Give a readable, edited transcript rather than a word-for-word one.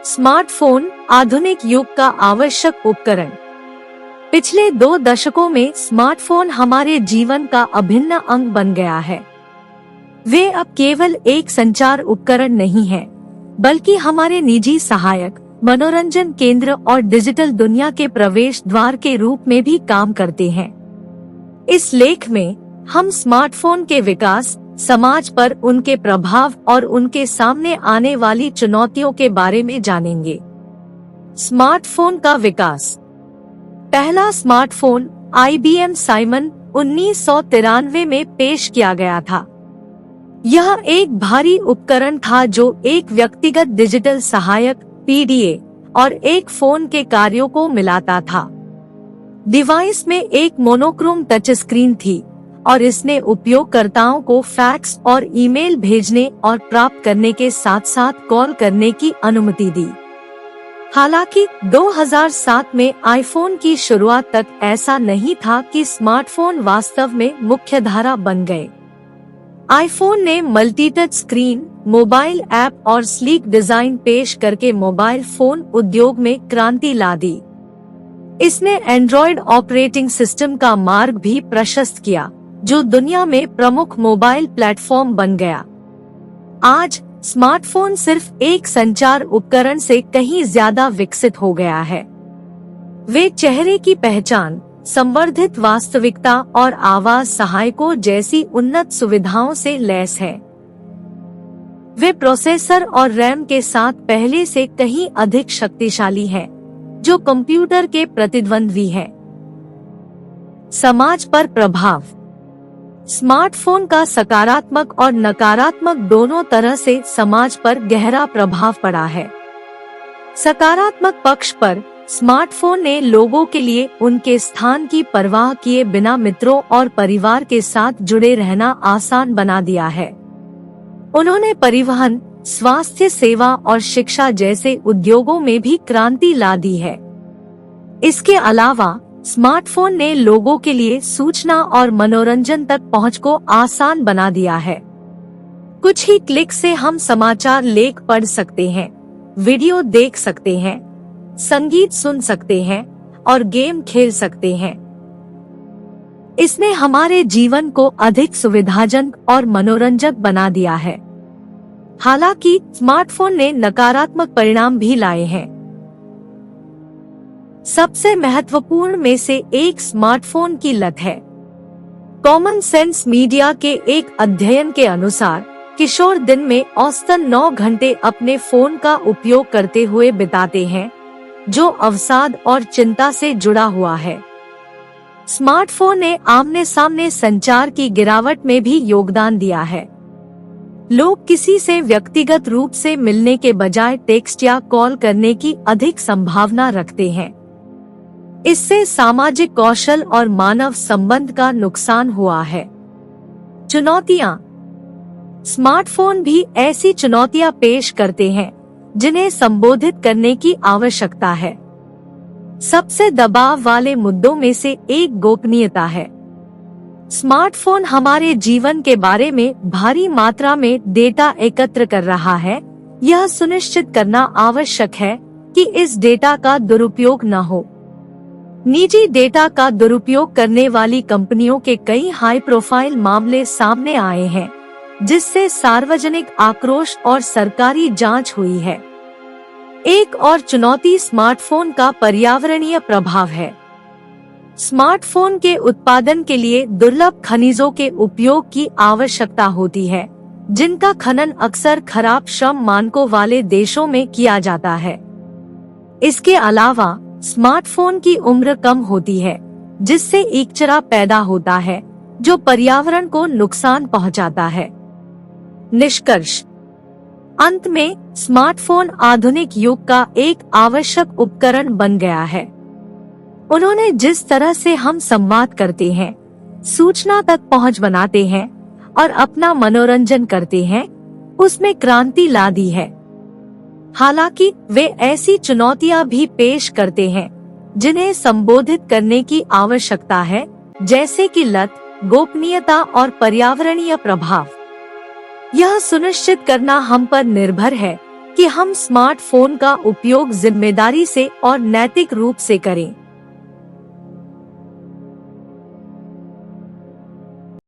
Smartphone आधुनिक युग का आवश्यक उपकरण। पिछले 2 दशकों में स्मार्टफोन हमारे जीवन का अभिन्न अंग बन गया है। वे अब केवल एक संचार उपकरण नहीं है, बल्कि हमारे निजी सहायक, मनोरंजन केंद्र और डिजिटल दुनिया के प्रवेश द्वार के रूप में भी काम करते हैं। इस लेख में हम स्मार्टफोन के विकास, समाज पर उनके प्रभाव और उनके सामने आने वाली चुनौतियों के बारे में जानेंगे। स्मार्टफोन का विकास। पहला स्मार्टफोन IBM साइमन 1993 में पेश किया गया था। यह एक भारी उपकरण था जो एक व्यक्तिगत डिजिटल सहायक PDA और एक फोन के कार्यों को मिलाता था। डिवाइस में एक मोनोक्रोम टच स्क्रीन थी और इसने उपयोगकर्ताओं को फैक्स और ईमेल भेजने और प्राप्त करने के साथ साथ कॉल करने की अनुमति दी। हालांकि 2007 में आईफोन की शुरुआत तक ऐसा नहीं था कि स्मार्टफोन वास्तव में मुख्यधारा बन गए। आईफोन ने multi touch screen, mobile app और स्लीक डिजाइन पेश करके मोबाइल फोन उद्योग में क्रांति ला दी। इसने एंड्रॉयड ऑपरेटिंग सिस्टम का मार्ग भी प्रशस्त किया, जो दुनिया में प्रमुख मोबाइल प्लेटफॉर्म बन गया। आज स्मार्टफोन सिर्फ एक संचार उपकरण से कहीं ज्यादा विकसित हो गया है। वे चेहरे की पहचान, संवर्धित वास्तविकता और आवाज सहायकों जैसी उन्नत सुविधाओं से लैस है। वे प्रोसेसर और रैम के साथ पहले से कहीं अधिक शक्तिशाली है, जो कंप्यूटर के प्रतिद्वंद्वी है। समाज पर प्रभाव। स्मार्टफोन का सकारात्मक और नकारात्मक दोनों तरह से समाज पर गहरा प्रभाव पड़ा है। सकारात्मक पक्ष पर स्मार्टफोन ने लोगों के लिए उनके स्थान की परवाह किए बिना मित्रों और परिवार के साथ जुड़े रहना आसान बना दिया है। उन्होंने परिवहन, स्वास्थ्य सेवा और शिक्षा जैसे उद्योगों में भी क्रांति ला दी है। इसके अलावा स्मार्टफोन ने लोगों के लिए सूचना और मनोरंजन तक पहुंच को आसान बना दिया है। कुछ ही क्लिक से हम समाचार लेख पढ़ सकते हैं, वीडियो देख सकते हैं, संगीत सुन सकते हैं और गेम खेल सकते हैं। इसने हमारे जीवन को अधिक सुविधाजनक और मनोरंजक बना दिया है। हालांकि स्मार्टफोन ने नकारात्मक परिणाम भी लाए हैं। सबसे महत्वपूर्ण में से एक स्मार्टफोन की लत है। कॉमन सेंस मीडिया के एक अध्ययन के अनुसार किशोर दिन में औसतन 9 घंटे अपने फोन का उपयोग करते हुए बिताते हैं, जो अवसाद और चिंता से जुड़ा हुआ है। स्मार्टफोन ने आमने सामने संचार की गिरावट में भी योगदान दिया है। लोग किसी से व्यक्तिगत रूप से मिलने के बजाय टेक्स्ट या कॉल करने की अधिक संभावना रखते हैं। इससे सामाजिक कौशल और मानव संबंध का नुकसान हुआ है। चुनौतियां। स्मार्टफोन भी ऐसी चुनौतियां पेश करते हैं जिन्हें संबोधित करने की आवश्यकता है। सबसे दबाव वाले मुद्दों में से एक गोपनीयता है। स्मार्टफोन हमारे जीवन के बारे में भारी मात्रा में डेटा एकत्र कर रहा है। यह सुनिश्चित करना आवश्यक है कि इस डेटा का दुरुपयोग न हो। निजी डेटा का दुरुपयोग करने वाली कंपनियों के कई हाई प्रोफाइल मामले सामने आए हैं, जिससे सार्वजनिक आक्रोश और सरकारी जांच हुई है। एक और चुनौती स्मार्टफोन का पर्यावरणीय प्रभाव है। स्मार्टफोन के उत्पादन के लिए दुर्लभ खनिजों के उपयोग की आवश्यकता होती है, जिनका खनन अक्सर खराब श्रम मानकों वाले देशों में किया जाता है। इसके अलावा स्मार्टफोन की उम्र कम होती है, जिससे इकचरा पैदा होता है, जो पर्यावरण को नुकसान पहुंचाता है। निष्कर्ष। अंत में स्मार्टफोन आधुनिक युग का एक आवश्यक उपकरण बन गया है। उन्होंने जिस तरह से हम संवाद करते हैं, सूचना तक पहुंच बनाते हैं और अपना मनोरंजन करते हैं, उसमें क्रांति ला दी है। हालांकि वे ऐसी चुनौतियां भी पेश करते हैं जिन्हें संबोधित करने की आवश्यकता है, जैसे कि लत, गोपनीयता और पर्यावरणीय प्रभाव। यह सुनिश्चित करना हम पर निर्भर है कि हम स्मार्टफोन का उपयोग जिम्मेदारी से और नैतिक रूप से करें।